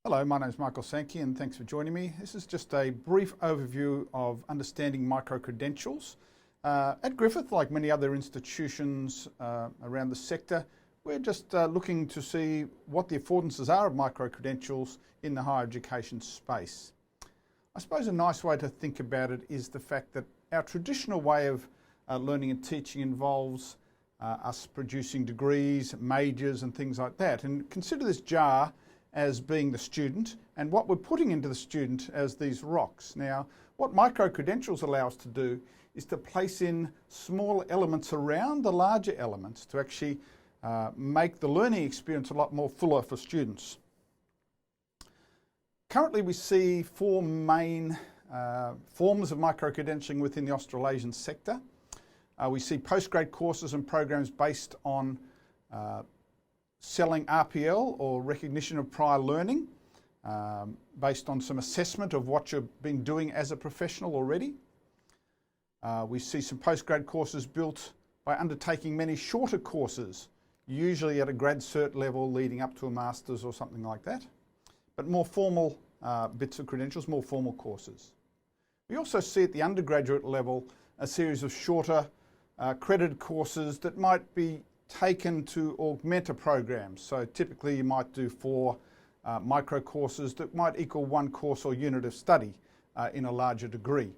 Hello, my name is Michael Sankey and thanks for joining me. This is just a brief overview of understanding micro-credentials. At Griffith, like many other institutions around the sector, we're just looking to see what the affordances are of micro-credentials in the higher education space. I suppose a nice way to think about it is the fact that our traditional way of learning and teaching involves us producing degrees, majors and things like that. And consider this jar as being the student and what we're putting into the student as these rocks. Now, what micro-credentials allow us to do is to place in small elements around the larger elements to actually make the learning experience a lot more fuller for students. Currently we see four main forms of micro-credentialing within the Australasian sector. We see postgrad courses and programs based on selling RPL or recognition of prior learning based on some assessment of what you've been doing as a professional already. We see some postgrad courses built by undertaking many shorter courses, usually at a grad cert level leading up to a master's or something like that, but more formal bits of credentials, more formal courses. We also see at the undergraduate level a series of shorter credited courses that might be taken to augment a program. So typically you might do 4 micro courses that might equal 1 course or unit of study in a larger degree.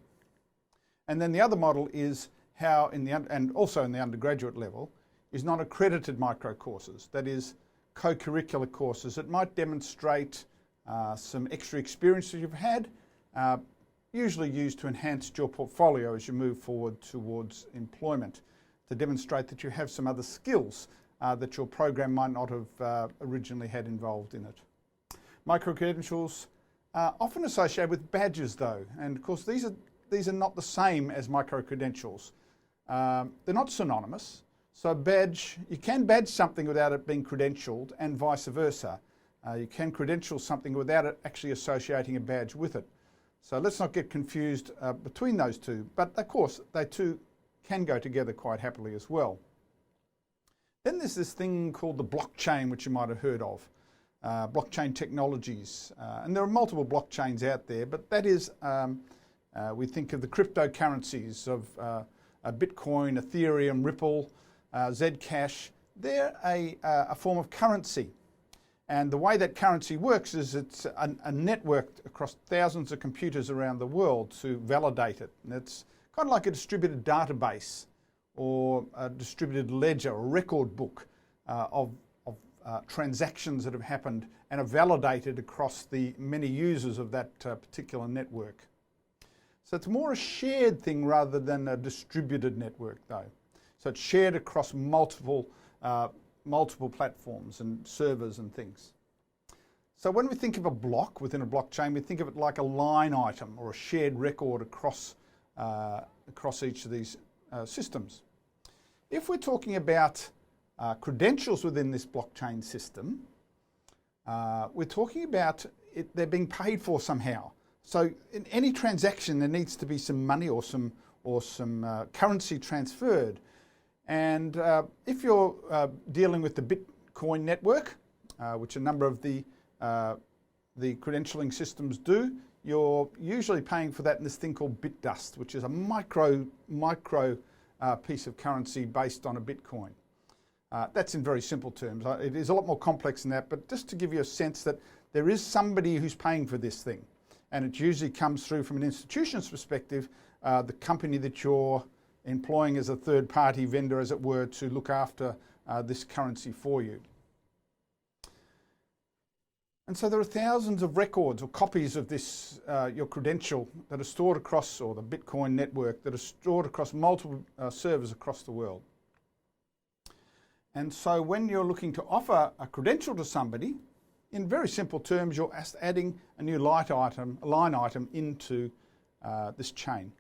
And then the other model is how and also in the undergraduate level is non-accredited micro courses, that is co-curricular courses that might demonstrate some extra experience that you've had, usually used to enhance your portfolio as you move forward towards employment, to demonstrate that you have some other skills that your program might not have originally had involved in it. Micro-credentials are often associated with badges though, and of course these are not the same as micro-credentials. They're not synonymous. So a badge, you can badge something without it being credentialed and vice versa. You can credential something without it actually associating a badge with it. So let's not get confused between those two, but of course they too can go together quite happily as well. Then there's this thing called the blockchain, which you might have heard of, blockchain technologies. And there are multiple blockchains out there, but that is, we think of the cryptocurrencies of Bitcoin, Ethereum, Ripple, Zcash. They're a form of currency. And the way that currency works is it's a network across thousands of computers around the world to validate it. And it's kind of like a distributed database or a distributed ledger or record book of transactions that have happened and are validated across the many users of that particular network. So it's more a shared thing rather than a distributed network though. So it's shared across multiple platforms and servers and things. So when we think of a block within a blockchain, we think of it like a line item or a shared record across each of these systems. If we're talking about credentials within this blockchain system, we're talking about they're being paid for somehow. So in any transaction there needs to be some money or some currency transferred. And if you're dealing with the Bitcoin network, which a number of the credentialing systems do, you're usually paying for that in this thing called BitDust, which is a micro piece of currency based on a Bitcoin. That's in very simple terms. It is a lot more complex than that, but just to give you a sense that there is somebody who's paying for this thing. And it usually comes through from an institution's perspective, the company that you're employing as a third-party vendor, as it were, to look after this currency for you. And so there are thousands of records or copies of this, your credential, that are stored across, or the Bitcoin network, that are stored across multiple servers across the world. And so when you're looking to offer a credential to somebody, in very simple terms, you're adding a new line item into this chain.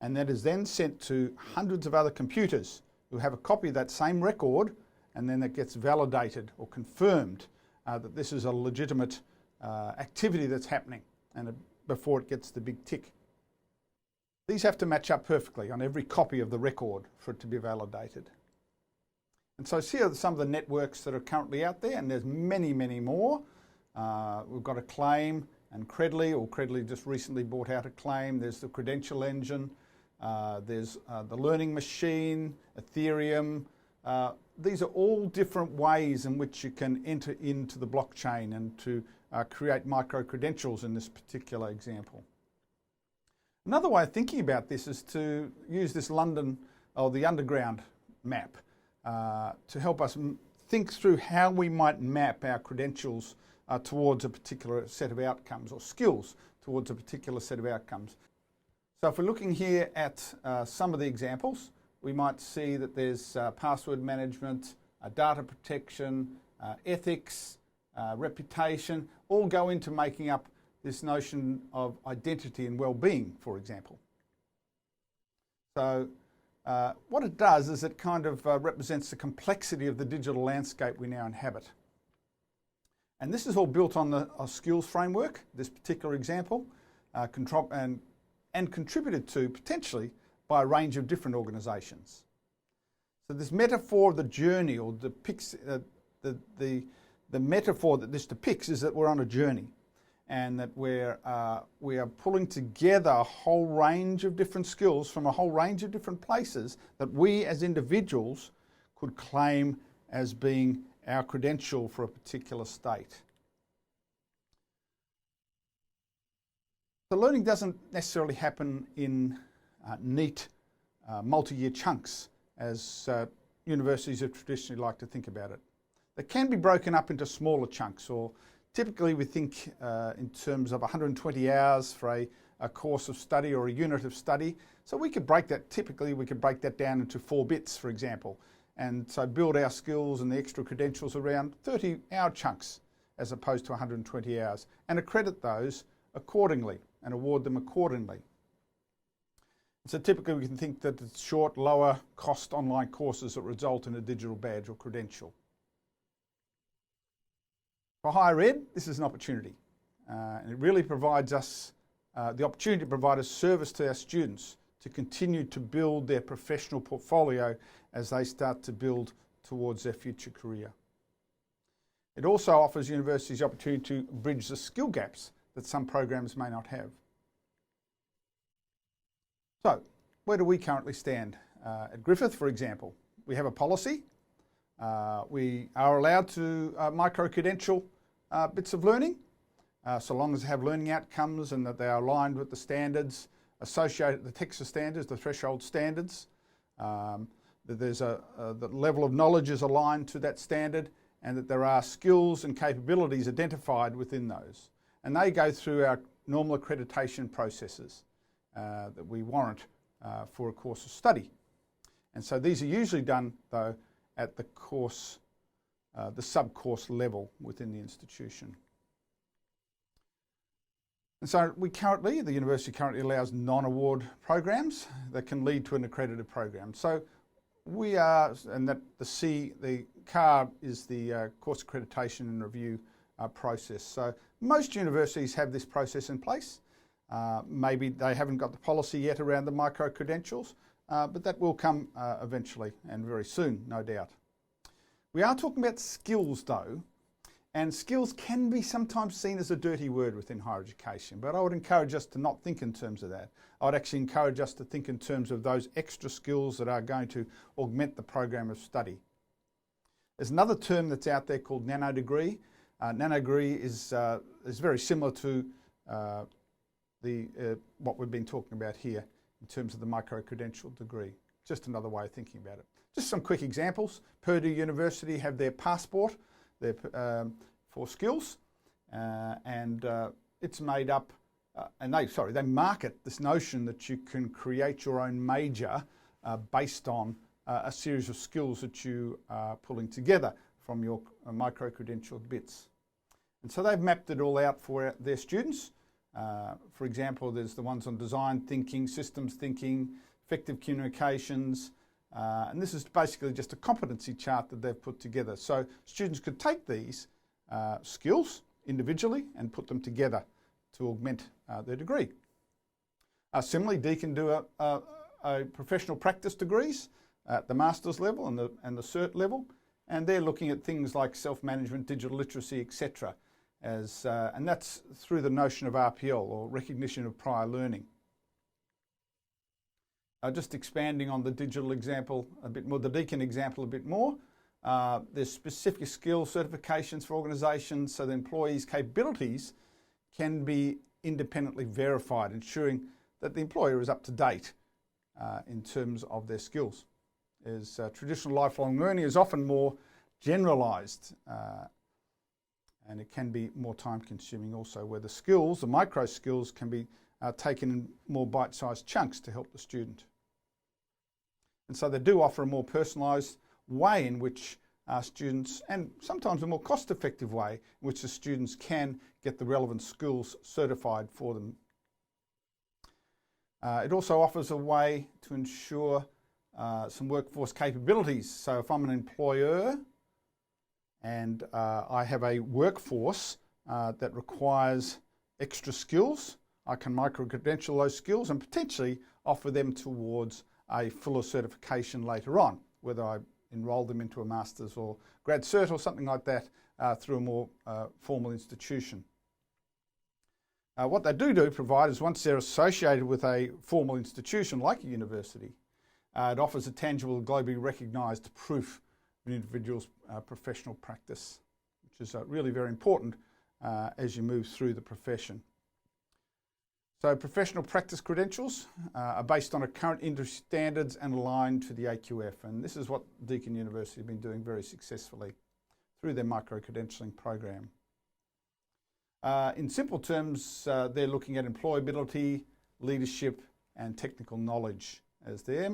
And that is then sent to hundreds of other computers who have a copy of that same record, and then it gets validated or confirmed that this is a legitimate activity that's happening, and before it gets the big tick. These have to match up perfectly on every copy of the record for it to be validated. And so here are some of the networks that are currently out there, and there's many, many more. We've got Acclaim and Credly, or Credly just recently bought out Acclaim. There's the Credential Engine. There's the Learning Machine, Ethereum. These are all different ways in which you can enter into the blockchain and to create micro-credentials in this particular example. Another way of thinking about this is to use this London, or the Underground map, to help us think through how we might map our credentials towards a particular set of outcomes, or skills towards a particular set of outcomes. So if we're looking here at some of the examples, we might see that there's password management, data protection, ethics, reputation, all go into making up this notion of identity and well-being, for example. So what it does is it kind of represents the complexity of the digital landscape we now inhabit. And this is all built on the skills framework, this particular example, and contributed to potentially by a range of different organisations. So this metaphor of the journey, or depicts the metaphor that this depicts, is that we're on a journey, and that we are pulling together a whole range of different skills from a whole range of different places that we as individuals could claim as being our credential for a particular state. So learning doesn't necessarily happen in neat multi-year chunks, as universities have traditionally liked to think about it. They can be broken up into smaller chunks, or typically we think in terms of 120 hours for a course of study or a unit of study. So we could break that, typically we could break that down into 4 bits, for example, and so build our skills and the extra credentials around 30-hour chunks as opposed to 120 hours, and accredit those accordingly and award them accordingly. So typically we can think that it's short, lower cost online courses that result in a digital badge or credential. For higher ed, this is an opportunity, and it really provides us the opportunity to provide a service to our students to continue to build their professional portfolio as they start to build towards their future career. It also offers universities the opportunity to bridge the skill gaps that some programs may not have. So, where do we currently stand? At Griffith, for example, we have a policy. We are allowed to micro-credential bits of learning, so long as they have learning outcomes and that they are aligned with the standards associated, the Texas standards, the threshold standards, that there's the level of knowledge is aligned to that standard, and that there are skills and capabilities identified within those. And they go through our normal accreditation processes that we warrant for a course of study. And so these are usually done, though, at the course, the sub-course level within the institution. And so the university currently allows non-award programs that can lead to an accredited program. So we are, and that the CAR is the course accreditation and review process. So most universities have this process in place. Maybe they haven't got the policy yet around the micro-credentials, but that will come eventually, and very soon, no doubt. We are talking about skills, though, and skills can be sometimes seen as a dirty word within higher education, but I would encourage us to not think in terms of that. I would actually encourage us to think in terms of those extra skills that are going to augment the program of study. There's another term that's out there called nano degree. Nano degree is very similar to what we've been talking about here in terms of the micro-credential degree. Just another way of thinking about it. Just some quick examples. Purdue University have their passport for skills, and it's made up, they market this notion that you can create your own major based on a series of skills that you are pulling together from your micro-credentialed bits. And so they've mapped it all out for their students. For example, there's the ones on design thinking, systems thinking, effective communications, and this is basically just a competency chart that they've put together. So students could take these skills individually and put them together to augment their degree. Similarly, Deakin do a professional practice degrees at the master's level and the cert level, and they're looking at things like self-management, digital literacy, etc. and that's through the notion of RPL, or recognition of prior learning. Just expanding on the digital example a bit more, the Deakin example a bit more, there's specific skill certifications for organisations so the employees' capabilities can be independently verified, ensuring that the employer is up to date in terms of their skills. As traditional lifelong learning is often more generalised and it can be more time consuming also, where the skills, the micro skills, can be taken in more bite-sized chunks to help the student. And so they do offer a more personalised way in which students, and sometimes a more cost-effective way in which the students can get the relevant skills certified for them. It also offers a way to ensure some workforce capabilities. So if I'm an employer and I have a workforce that requires extra skills, I can micro-credential those skills and potentially offer them towards a fuller certification later on, whether I enrol them into a master's or grad cert or something like that through a more formal institution. What they do provide is, once they're associated with a formal institution like a university, it offers a tangible, globally recognised proof of an individual's professional practice, which is really very important as you move through the profession. So professional practice credentials are based on a current industry standards and aligned to the AQF, and this is what Deakin University have been doing very successfully through their micro-credentialing program. In simple terms, they're looking at employability, leadership and technical knowledge as their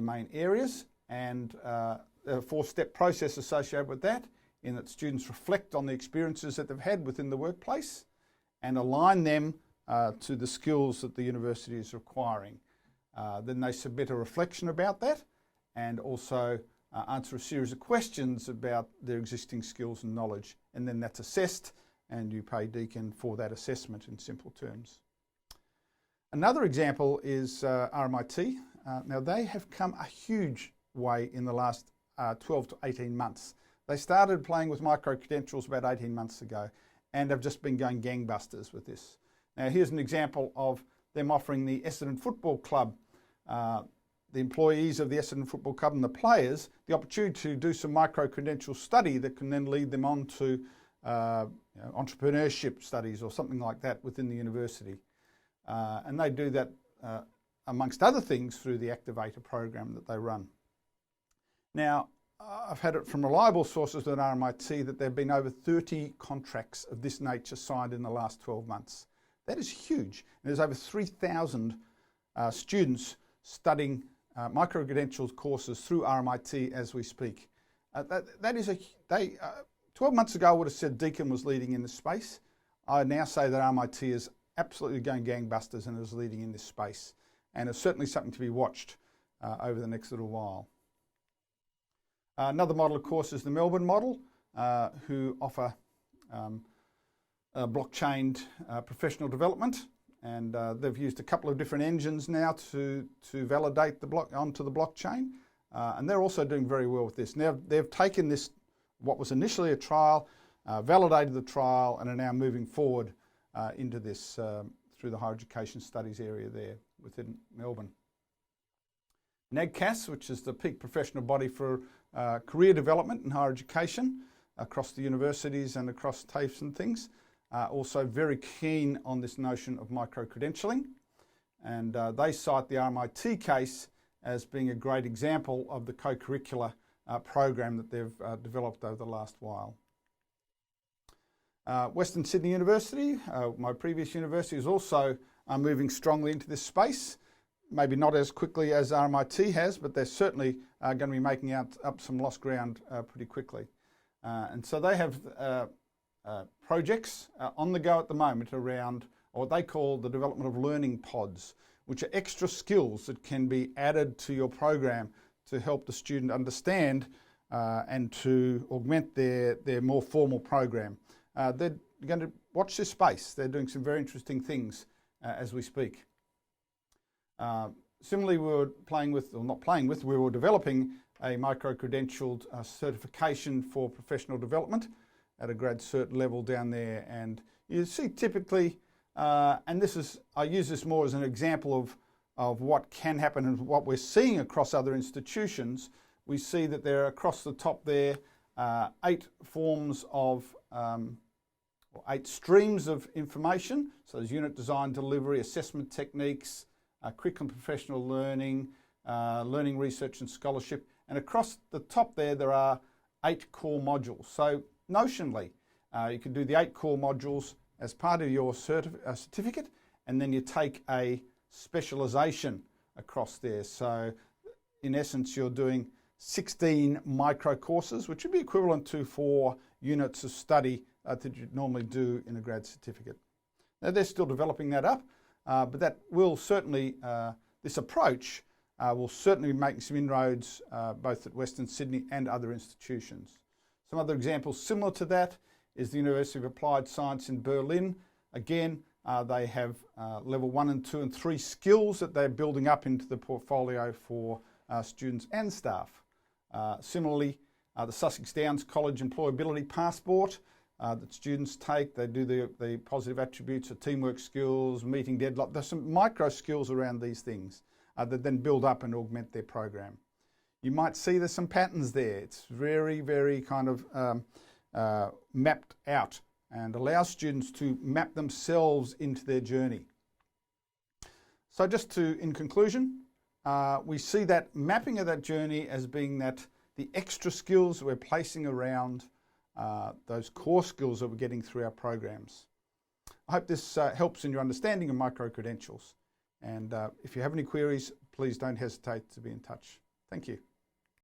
main areas, and a 4-step process associated with that, in that students reflect on the experiences that they've had within the workplace and align them to the skills that the university is requiring. Then they submit a reflection about that and also answer a series of questions about their existing skills and knowledge, and then that's assessed and you pay Deakin for that assessment in simple terms. Another example is RMIT. Now they have come a huge way in the last 12 to 18 months. They started playing with micro-credentials about 18 months ago and have just been going gangbusters with this. Now here's an example of them offering the Essendon Football Club, the employees of the Essendon Football Club and the players, the opportunity to do some micro-credential study that can then lead them on to entrepreneurship studies or something like that within the university. And they do that amongst other things through the Activator program that they run. Now, I've had it from reliable sources at RMIT that there have been over 30 contracts of this nature signed in the last 12 months. That is huge. And there's over 3,000 students studying micro-credentials courses through RMIT as we speak. 12 months ago I would have said Deakin was leading in this space. I now say that RMIT is absolutely going gangbusters and is leading in this space, and it's certainly something to be watched over the next little while. Another model, of course, is the Melbourne model, who offer blockchain professional development, and they've used a couple of different engines now to validate onto the blockchain, and they're also doing very well with this. Now they've taken this, what was initially a trial, validated the trial, and are now moving forward into this through the higher education studies area there within Melbourne. NAGCAS, which is the peak professional body for career development in higher education across the universities and across TAFEs and things, also very keen on this notion of micro-credentialing, and they cite the RMIT case as being a great example of the co-curricular program that they've developed over the last while. Western Sydney University, my previous university, is also moving strongly into this space. Maybe not as quickly as RMIT has, but they're certainly going to be making up some lost ground pretty quickly. And so they have projects on the go at the moment around what they call the development of learning pods, which are extra skills that can be added to your program to help the student understand and to augment their more formal program. They're going to watch this space. They're doing some very interesting things as we speak. Similarly, we were developing a micro-credentialed certification for professional development, at a grad cert level down there. And you see typically, and this is, I use this more as an example of what can happen and what we're seeing across other institutions. We see that there are across the top there 8 forms of, or 8 streams of information. So there's unit design, delivery, assessment techniques, curriculum professional learning, learning research and scholarship. And across the top there are 8 core modules. So notionally, you can do the 8 core modules as part of your certificate, and then you take a specialisation across there. So in essence, you're doing 16 micro courses, which would be equivalent to 4 units of study that you'd normally do in a grad certificate. Now they're still developing that up, but that will certainly, this approach will certainly be making some inroads both at Western Sydney and other institutions. Some other examples similar to that is the University of Applied Science in Berlin. Again, they have level 1 and 2 and 3 skills that they're building up into the portfolio for students and staff. Similarly, the Sussex Downs College Employability Passport that students take. They do the positive attributes of teamwork skills, meeting deadline. There's some micro skills around these things that then build up and augment their program. You might see there's some patterns there. It's very, very kind of mapped out and allows students to map themselves into their journey. So just to, in conclusion, we see that mapping of that journey as being that the extra skills we're placing around those core skills that we're getting through our programs. I hope this helps in your understanding of micro-credentials. And if you have any queries, please don't hesitate to be in touch. Thank you.